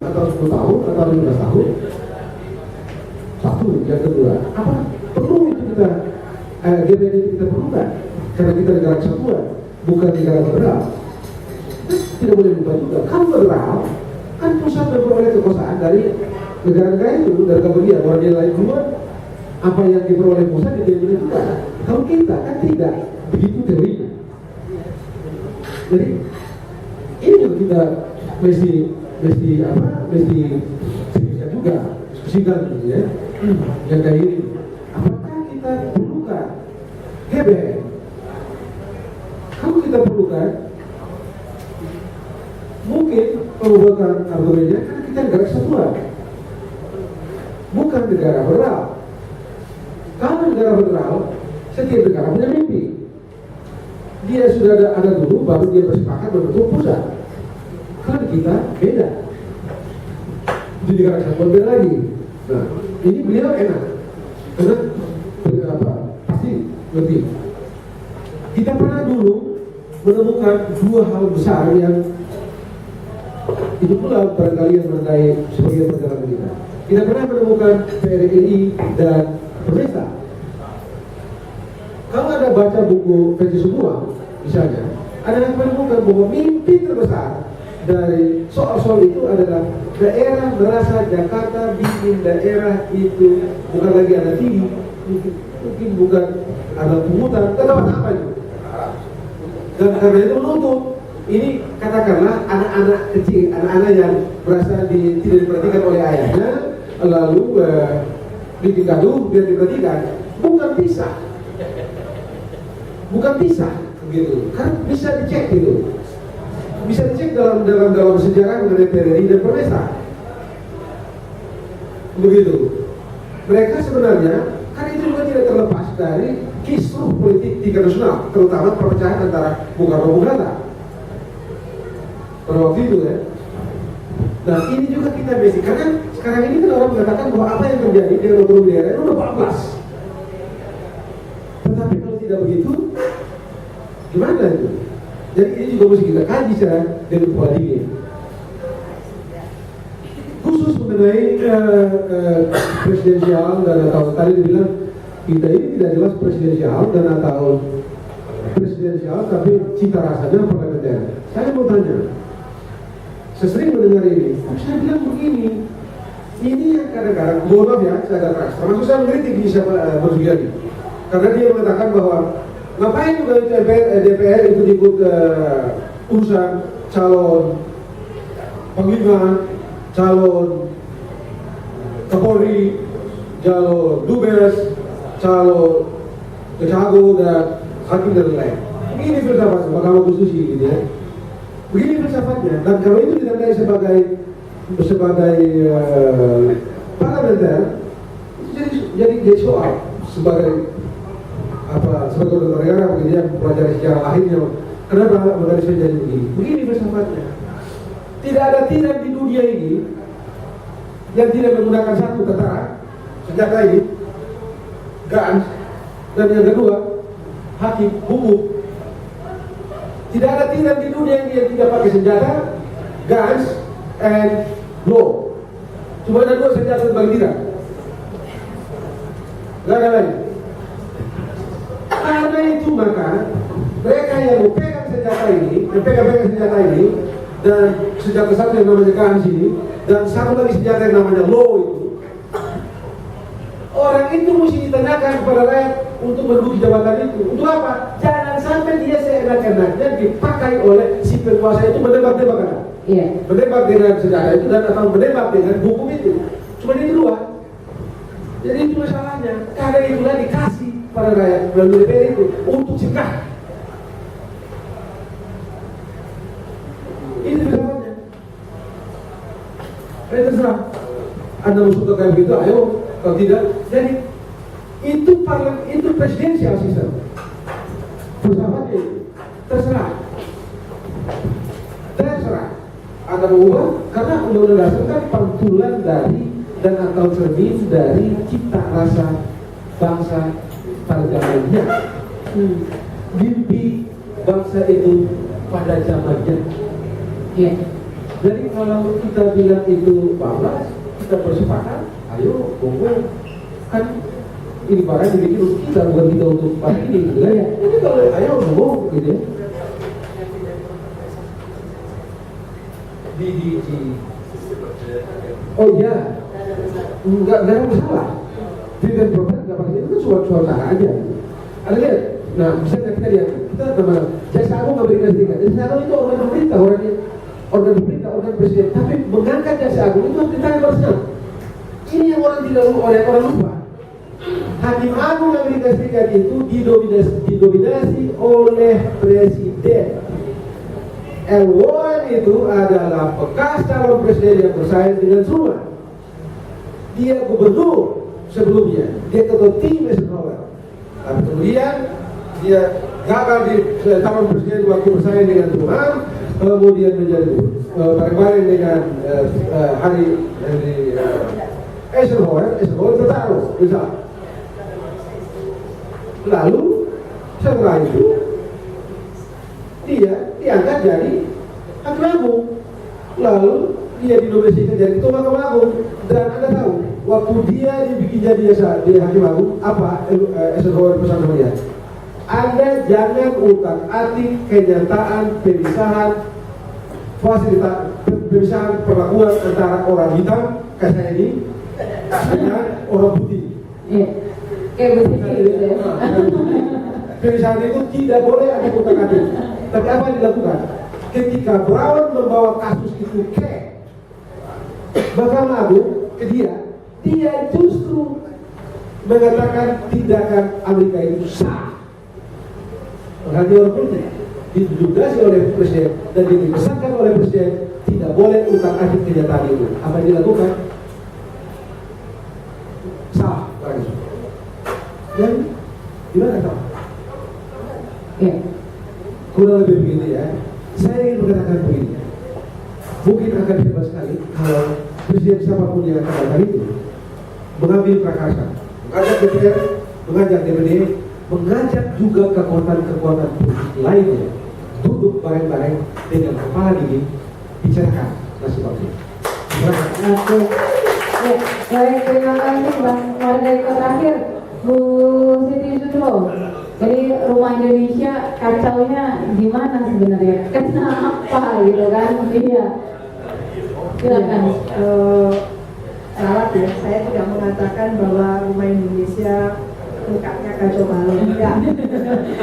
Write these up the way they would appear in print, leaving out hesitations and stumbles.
atau 10 tahun atau 15 tahun. Satu, yang kedua, apa perlu itu kita GBN itu kita perlukan karena kita negara kesatuan, bukan negara federal. Tidak boleh lupa juga, kalau federal kan pusat memperoleh kekuasaan dari negara-negara itu, dari kemudian orang yang lain duluan, apa yang diperoleh pusat diambil juga. Kalau kita kan tidak begitu teorinya. Jadi ini juga kita mesti bisa juga diskusikan gitu ya. Yang kayak ini, apakah kita perlukan GBN? Kalau kita perlukan, mungkin pembuatan argumennya kan kita negara kesatuan, bukan negara federal. Kalau negara federal, setiap negara punya mimpi. Dia sudah ada dulu, baru dia bersepakat membentuk pusat. Kalau kita beda. Di negara kesatuan beda lagi. Nah, ini beliau enak, karena pasti lebih. Kita pernah dulu menemukan dua hal besar yang itu pula barangkali yang menandai sebagian perjalanan kita. Kita pernah menemukan PRRI dan Permesa. Kalau ada baca buku versi semua, misalnya, ada yang menemukan bahwa mimpi terbesar dari soal-soal itu adalah daerah merasa Jakarta bikin daerah itu bukan lagi ada tinggi, mungkin bukan ada pungutan, atau apa itu. Dan karena itu menuntut ini katakanlah anak-anak kecil, anak-anak yang merasa tidak diperhatikan oleh ayahnya, lalu bikin gaduh biar diperhatikan, bukan pisah, gitu, kan bisa dicek gitu. Bisa dicek dalam sejarah mengenai PRRI dan Permesa. Begitu. Mereka sebenarnya kan itu juga tidak terlepas dari kisruh politik tingkat nasional, terutama perpecahan antara Bung Karno dan Bung Hatta pada waktu itu ya. Nah ini juga kita basic, karena sekarang ini kan orang mengatakan bahwa apa yang terjadi di otonomi daerah itu udah bablas. Tetapi kalau tidak begitu, gimana itu? Jadi ini juga mesti kita kaji secara dengan kepala dingin. Khusus mengenai presidensial dan atau tadi dibilang kita ini tidak jelas presidensial dan atau presidensial, tapi cita rasanya parlementer. Saya mau tanya, saya sering mendengar ini, saya bilang begini, ini yang kadang-kadang, mohon maaf ya, saya agak keras, termasuk saya mengkritik di Marzuki, karena dia mengatakan bahwa ngapain juga DPR ikut urusan calon panglima, calon Kapolri, calon Dubes, calon Kecago dan hakim dan lain. Begini filsafat Mahkamah Konstitusi gitu ya. Begini filsafatnya. Dan kalau itu ditandai sebagai parlementer, itu jadi soal sebagai sebagai negara begitu ya, mempelajari sejarah lahirnya. Kenapa organisasi jadi begini? Begini filsafatnya. Tidak ada tiran di dunia ini yang tidak menggunakan satu kata senjata ini, GANS, dan yang kedua hakim hukum. Tidak ada tiran di dunia yang tidak pakai senjata, GANS, and law. Cuma ada dua senjata sebagai tiran. Gak ada lain. Karena itu maka mereka yang memegang senjata ini, dan senjata satu yang namanya GANS ini, dan satu lagi senjata yang namanya law itu, orang itu mesti ditanyakan kepada rakyat untuk menduduki jabatan itu. Untuk apa? Jangan sampai dia seenak-enaknya dipakai oleh si penguasa itu menembak-tembakan. Iya. Menembak dengan senjata itu dan atau menembak dengan hukum itu. Cuma itu dua. Jadi itu masalahnya. Karena itulah dikasih pada rakyat melalui DPR itu untuk cegah. Ini masalahnya. Terserah. Anda mau suka kayak begitu, ayo. Kalau tidak, jadi itu presidensial sistem. Filsafatnya itu terserah. Anda mau ubah karena undang-undang dasar kan pantulan dari dan atau cermin dari cita rasa bangsa pada zamannya. Mimpi bangsa itu pada zamannya. Ya. Jadi kalau kita bilang itu bablas, kita bersepakat, ayo kumpul. Kan ini barang dibikin untuk kita, bukan kita untuk barang ini, gitu kan? Jadi kalau ayo ngomong, gitu ya. Oh iya, nggak ada masalah. Tidak program nggak pakai itu kan suara aja. Ada lihat, nah misalnya kita lihat, kita teman Jaksa Agung nggak berikan serikat. Jaksa Agung itu organ pemerintah, organ pemerintah, organ presiden. Tapi mengangkat Jaksa Agung itu harus ditanya bersama. Ini yang orang tidak lupa, orang lupa. Hakim Agung Amerika Serikat itu didominasi oleh presiden. L1 itu adalah bekas calon presiden yang bersaing dengan Zuma. Dia gubernur sebelumnya, dia ketua tim Eisenhower. Tapi kemudian dia gagal di calon presiden waktu bersaing dengan Zuma, kemudian menjadi bareng-bareng dengan Eisenhower bertaruh, bisa. Lalu setelah itu dia diangkat jadi hakim agung, lalu dia dinominasikan jadi ketua Mahkamah Agung. Dan Anda tahu waktu dia dibikin jadi hakim agung apa Eisenhower pesan sama dia, Anda jangan utak-atik kenyataan pemisahan perlakuan antara orang hitam kayak saya ini dengan orang putih. Kayak begitu ya. Pemisahan itu tidak boleh ada utak-atik. Tapi apa yang dilakukan? Ketika Brown membawa kasus itu ke Mahkamah Agung, ke dia justru mengatakan tindakan Amerika itu sah. Menghati orang politik ditugasi oleh presiden dan dibesarkan oleh presiden, tidak boleh utak-atik kenyataan itu. Apa yang dilakukan? Sah. Dan gimana kau? Ya. Kurang lebih begini ya. Saya ingin mengatakan begini. Mungkin akan hebat sekali kalau presiden siapapun yang akan datang itu mengambil prakarsa, mengajak DPR, mengajak DPD, mengajak juga kekuatan-kekuatan politik lainnya duduk bareng-bareng dengan kepala dingin bicarakan nasib bangsa. Oke. Ya, baik, terima kasih Bang. Moderator terakhir, Bu Siti Sudro. Jadi rumah Indonesia kacaunya gimana sebenarnya? Kenapa gitu kan? Iya. Silakan. Salah ya, saya tidak mengatakan bahwa rumah Indonesia lengkapnya kacau balau. Enggak.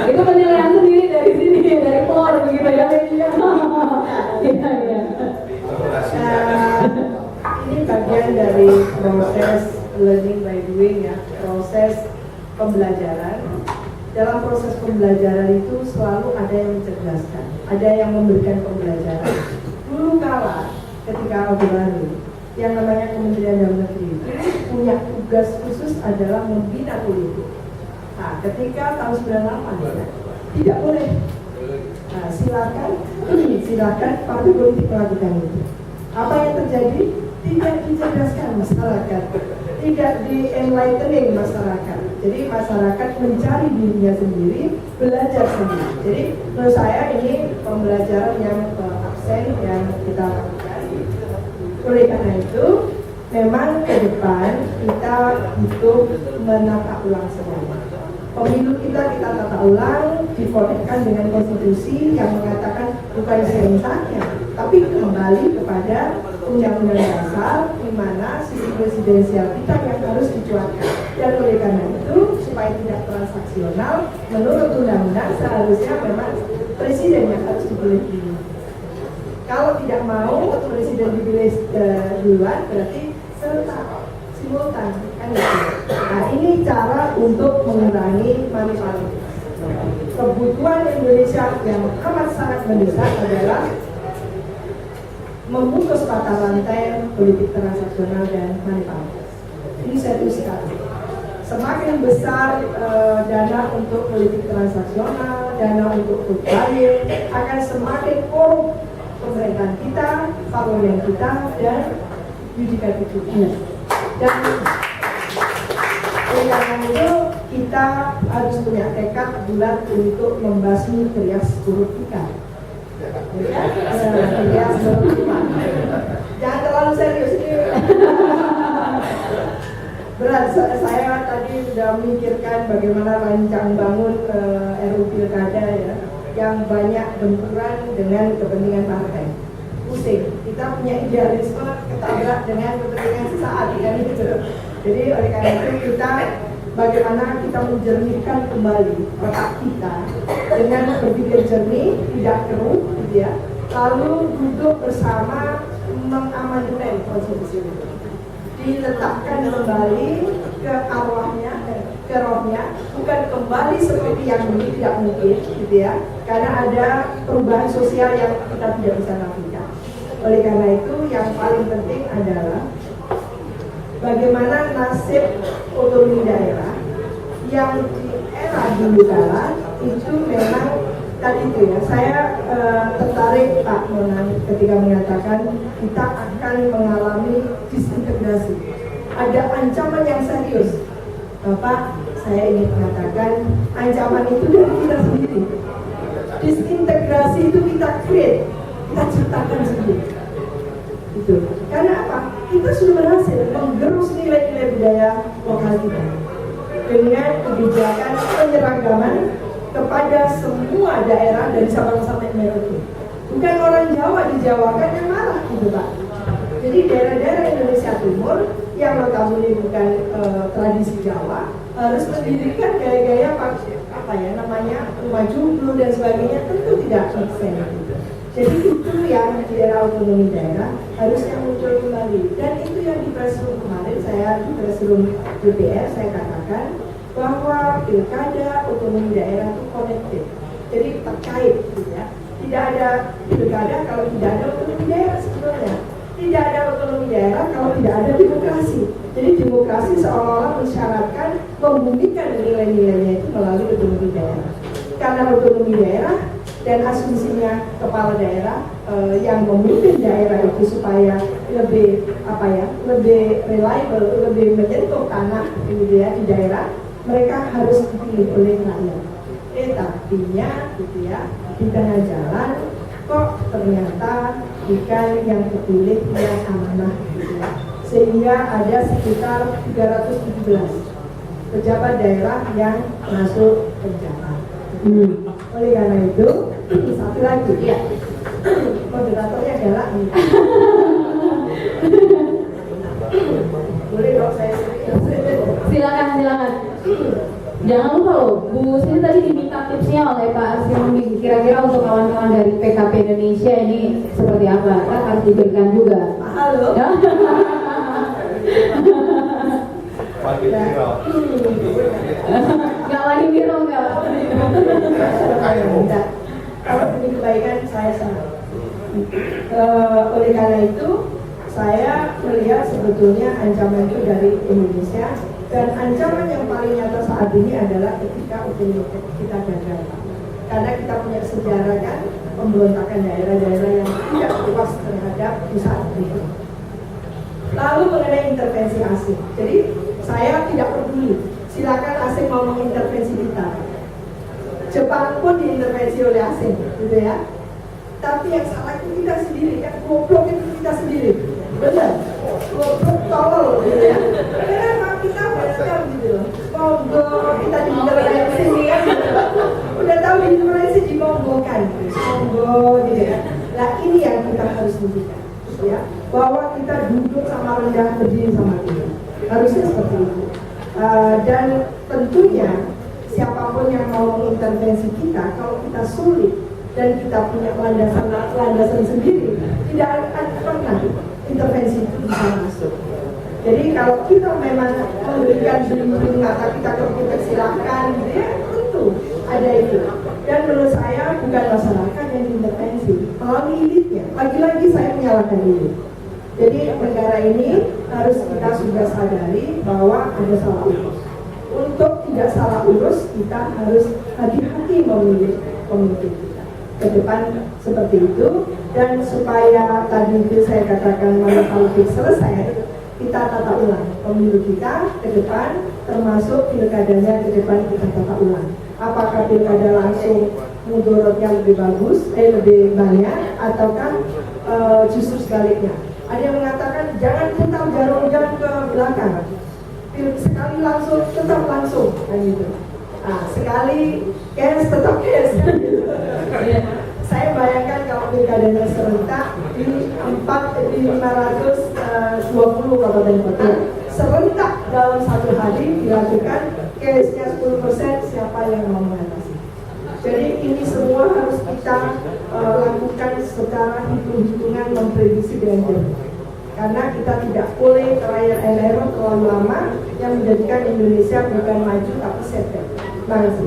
Itu penilaian sendiri dari sini, dari POR begitu ya. Iya, iya. Ini bagian dari proses learning by doing ya, proses pembelajaran. Dalam proses pembelajaran itu selalu ada yang mencerdaskan, ada yang memberikan pembelajaran. Dulu kala ketika Orde Baru, yang namanya Kementerian Dalam Negeri itu punya tugas khusus adalah membina politik. Nah, ketika tahun 98 tidak boleh. Nah, silakan partai politik melakukan itu. Apa yang terjadi? Tidak dicerdaskan masyarakat, tidak di-enlightening masyarakat. Jadi masyarakat mencari dirinya sendiri, belajar sendiri. Jadi menurut saya ini pembelajaran yang absen yang kita lakukan. Oleh karena itu, memang ke depan kita butuh menata ulang semuanya. Pemilu kita tata ulang, dikonekkan dengan konstitusi yang mengatakan bukan serentaknya, tapi kembali kepada undang-undang dasar di mana sisi presidensial kita yang harus dicuatkan. Dan oleh karena itu, supaya tidak transaksional, menurut undang-undang seharusnya memang presiden yang harus dipilih dulu. Kalau tidak mau presiden dipilih duluan, berarti serentak, simultan, kan gitu. Nah, ini cara untuk mengurangi manipulasi. Kebutuhan Indonesia yang amat sangat mendesak adalah memutus mata rantai politik transaksional dan manipulasi. Ini satu sekali. Semakin besar dana untuk politik transaksional, dana untuk vote buying, akan semakin korup pemerintahan kita, parlemen kita, dan yudikatif kita. Dan karena itu kita harus punya tekad bulat untuk membasmi trias koruptika. Jangan terlalu serius ini. Berat, saya tadi sudah memikirkan bagaimana rancang bangun RUU Pilkada ya, yang banyak benturan dengan kepentingan partai. Pusing, kita punya idealisme ketabrak dengan kepentingan sesaat kan gitu. Jadi oleh karena itu kita bagaimana kita menjernihkan kembali otak kita dengan berpikir jernih, tidak keruh, gitu ya. Lalu duduk bersama mengamandemen konstitusi itu, diletakkan kembali ke arwahnya, ke rohnya, bukan kembali seperti yang dulu, tidak mungkin, gitu ya. Karena ada perubahan sosial yang kita tidak bisa nafikan. Oleh karena itu, yang paling penting adalah bagaimana nasib otonomi daerah yang di era dulu kala itu memang tadi itu ya, saya tertarik Pak Monan ketika mengatakan kita akan mengalami disintegrasi. Ada ancaman yang serius. Bapak, saya ingin mengatakan ancaman itu dari kita sendiri. Disintegrasi itu kita create, kita ciptakan sendiri. Itu. Karena apa? Kita sudah berhasil menggerus nilai-nilai budaya lokal kita dengan kebijakan penyeragaman kepada semua daerah dari Sabang sampai Merauke. Bukan orang Jawa dijawakan yang marah gitu Pak. Jadi daerah-daerah Indonesia Timur yang notabene bukan tradisi Jawa harus mendirikan gaya-gaya apa ya namanya rumah jumlah dan sebagainya, tentu tidak make. Jadi itu yang di era otonomi daerah harusnya muncul kembali, dan itu yang di press room kemarin, saya di press room DPR saya katakan bahwa pilkada otonomi daerah itu connected, jadi terkait gitu ya. Tidak ada pilkada kalau tidak ada otonomi daerah sebenarnya. Tidak ada otonomi daerah kalau tidak ada demokrasi. Jadi demokrasi seolah-olah mensyaratkan membumikan nilai-nilainya itu melalui otonomi daerah. Karena otonomi daerah dan asumsinya kepala daerah yang memimpin daerah itu supaya lebih lebih reliable, lebih menyentuh tanah gitu ya di daerah, mereka harus dipilih oleh rakyat. Tapinya gitu ya, di tengah jalan kok ternyata bukan yang terpilih yang amanah gitu ya. Sehingga ada sekitar 317 pejabat daerah yang masuk penjara. Oleh karena itu, satu lagi ya, moderatornya adalah ini. Boleh dong saya silakan. Jangan lupa loh, Bu Sini tadi diminta tipsnya oleh Pak Arsimuddin. Kira-kira untuk kawan-kawan dari PKP Indonesia ini seperti apa? Kan harus diberikan juga. Halo. Ya? Gak lagi biro nggak? Kalau demi kebaikan saya senang. Oleh karena itu saya melihat sebetulnya ancaman itu dari Indonesia, dan ancaman yang paling nyata saat ini adalah ketika otonomi kita gagal. Karena kita punya sejarah kan pemberontakan daerah-daerah yang tidak puas terhadap pusat itu. Lalu mengenai intervensi asing, jadi saya tidak peduli, silakan asing mau mengintervensi kita. Jepang pun diintervensi oleh asing, gitu ya. Tapi yang salah itu kita sendiri, yang goblok itu kita sendiri, benar. Goblok tolol, gitu ya. Kenapa kita belajar gitu loh? Monggo kita diintervensi kan? Udah tahu diintervensi dimonggokan, monggo, gitu ya. Nah ini yang kita harus buktikan, ya. Bahwa kita duduk sama rendah, berdiri sama tinggi. Harusnya seperti itu. Dan tentunya siapapun yang mau mengintervensi kita, kalau kita sulit dan kita punya landasan sendiri, tidak akan pernah intervensi itu bisa masuk. Jadi kalau kita memang memberikan dinding mata kita ke silakan, ya tentu ada itu. Dan menurut saya bukan masyarakat yang diintervensi, melalui elitnya. Lagi-lagi saya menyalahkan elit. Jadi negara ini harus kita sudah sadari bahwa ada salah urus. Untuk tidak salah urus, kita harus hati-hati memilih pemimpin kita ke depan seperti itu. Dan supaya tadi itu saya katakan money politik selesai, kita tata ulang pemilu kita ke depan, termasuk pilkadanya ke depan kita tata ulang. Apakah pilkada langsung mudorotnya lebih bagus, lebih banyak, ataukah justru sebaliknya? Ada yang mengatakan jangan putar jarum jam ke belakang, sekali langsung tetap langsung kan gitu. Nah, sekali cash tetap cash kan gitu. Saya bayangkan kalau pilkada serentak di 520 kabupaten kota serentak dalam satu hari dilakukan, cashnya 10%, siapa yang mau mengatasi? Jadi ini semua harus kita lakukan secara hitung-hitungan, memprediksi dengan jelas. Karena kita tidak boleh trial and error terlalu lama yang menjadikan Indonesia bukan maju tapi setback. Terima kasih.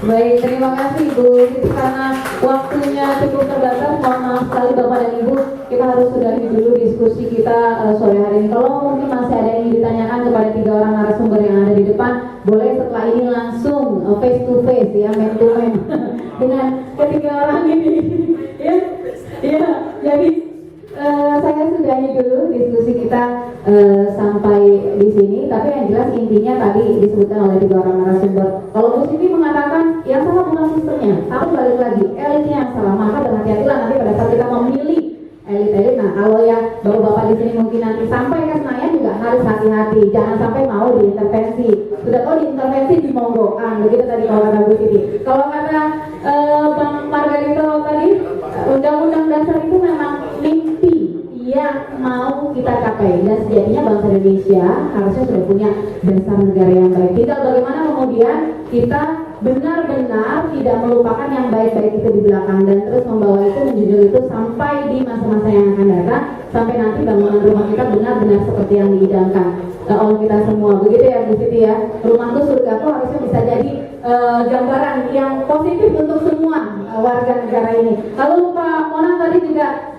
Baik, terima kasih Bu Siti, karena waktunya cukup terbatas. Mohon maaf sekali Bapak dan Ibu, kita harus sudahi dulu diskusi kita sore hari ini. Kalau mungkin masih ada yang ditanyakan kepada 3 orang narasumber yang ada di depan, boleh setelah ini langsung face to face ya, man to man dengan ketiga orang ini. Ya, jadi saya sudahi dulu diskusi kita sampai di sini. Tapi yang jelas intinya tadi disebutkan oleh 3 orang narasumber. Kalau Bu Siti mengatakan yang salah bukan sistemnya, tapi balik lagi elitnya yang salah. Maka berhati-hatilah nanti pada saat kita memilih elit-elit. Nah, kalau yang bapak-bapak di sini mungkin nanti sampai ke Senayan juga harus hati-hati, jangan sampai mau diintervensi. Sudah tahu diintervensi dimonggokan, begitu tadi kalau kata Bu Siti. Kalau kata Bang Margarito tadi, undang-undang dasar itu memang mimpi yang mau kita capai, dan sejatinya bangsa Indonesia harusnya sudah punya dasar negara yang baik. Tinggal bagaimana kemudian kita benar-benar tidak melupakan yang baik-baik itu di belakang dan terus membawa itu, menjunjung itu sampai di masa-masa yang akan datang, sampai nanti bangunan rumah kita benar-benar seperti yang diidamkan oleh kita semua. Begitu ya Bu Siti ya, rumahku surgaku harusnya bisa jadi gambaran yang positif untuk semua warga negara ini. Lalu Pak Monang tadi juga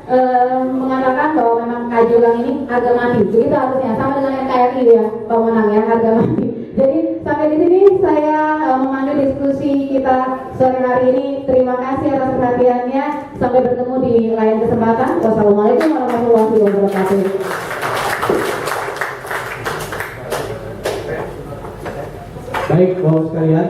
mengatakan bahwa memang Kajulang ini harga mati, begitu harusnya sama dengan NKRI ya Pak Monang ya, harga mati. Jadi sampai di sini saya memandu diskusi kita sore hari ini. Terima kasih atas perhatiannya. Sampai bertemu di lain kesempatan. Wassalamualaikum warahmatullahi wabarakatuh. Baik, Bapak sekalian,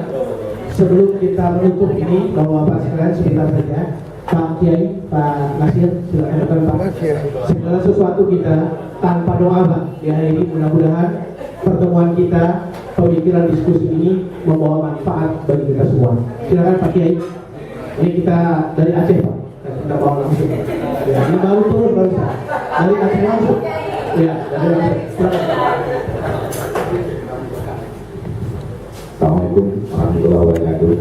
sebelum kita menutup ini, Bapak sekalian sebentar saja. Pak Kiai, Pak Nasir, silakan Pak. Segala sesuatu kita tanpa doa Pak di hari ini, mudah-mudahan pertemuan kita, pemikiran diskusi ini membawa manfaat bagi kita semua. Silakan Pak Kiai. Ini kita dari Aceh Pak, kita bawa langsung. Ya, ini baru turun baru dari Aceh langsung. Ya, dari Aceh. Silakan. Assalamualaikum warahmatullahi wabarakatuh.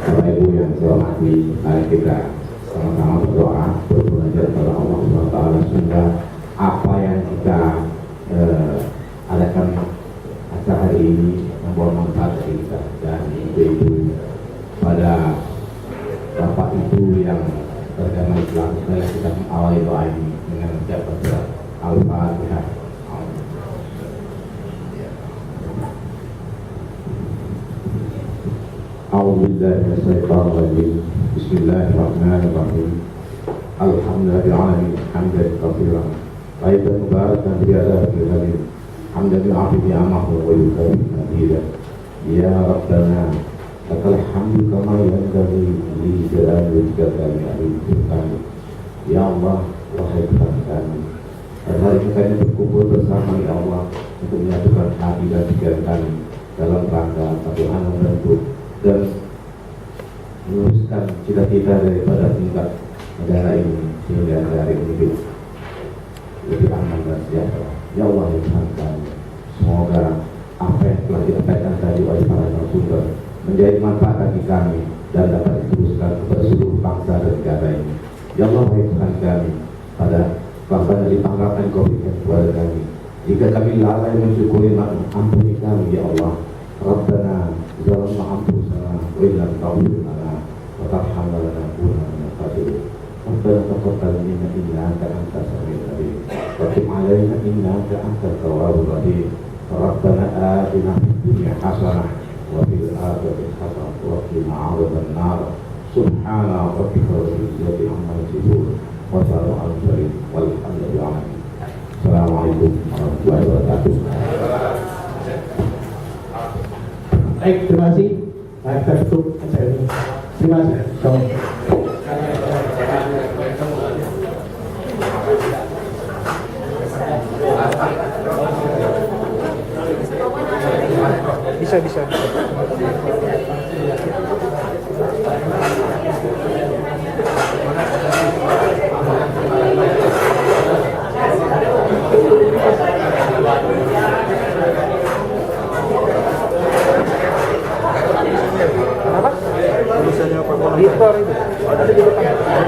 Bapak Ibu yang saya hormati, mari kita sama-sama berdoa, berbunajat kepada Allah SWT sehingga apa yang kita adakan acara hari ini membawa manfaat bagi kita dan ibu-ibu pada bapak ibu yang beragama Islam. Semoga kita mengawali doa ini dengan mengucapkan surat Al-Fatihah. A'udzubillahi minasyaitonir rajim. Bismillahirrahmanirrahim. Alhamdulillahil alamin hamdan katsiran tayyiban mubarakan fi adzabihil halim. Hamdan yu'afi ni'amahu wa yukafi mazida. Ya Rabbana lakal hamdu kama yanbaghi li jalali wajhika wa ya Allah, wahai Tuhan kami, pada hari ini kami berkumpul bersama ya Allah untuk menyatukan hati dan pikiran kami dalam rangka satu membentuk dan meluruskan cita-cita daripada tingkat negara ini sehingga negara ini lebih aman dan sejahtera. Ya Allah ya Tuhan kami, semoga apa yang telah disampaikan tadi oleh para narasumber menjadi manfaat bagi kami dan dapat diteruskan kepada seluruh bangsa dan negara ini. Ya Allah ya Tuhan kami, pada bangsa dari pangkalan Kau berikan kepada kami, jika kami lalai mensyukuri, ampuni kami ya Allah. Rabbana zalamna anfusana wa illam taghfir lana wa tarhamna lanakunanna minal khasirin. Rabbana taqabbal minna innaka antas samiul alim wa tub 'alaina innaka antat tawwabur rahim. Rabbana atina fid dunya hasanah wa fil akhirati hasanah wa qina 'adzaban nar. Subhana rabbika rabbil izzati amma yasifun wa salamun 'alal mursalin walhamdulillahi rabbil alamin. Assalamualaikum warahmatullahi wabarakatuh. Baik, terima kasih. Kita tutup acara ini. Terima kasih. Bisa. Kenapa? Tulisannya Pak Bono. Victor itu. Ada di depan.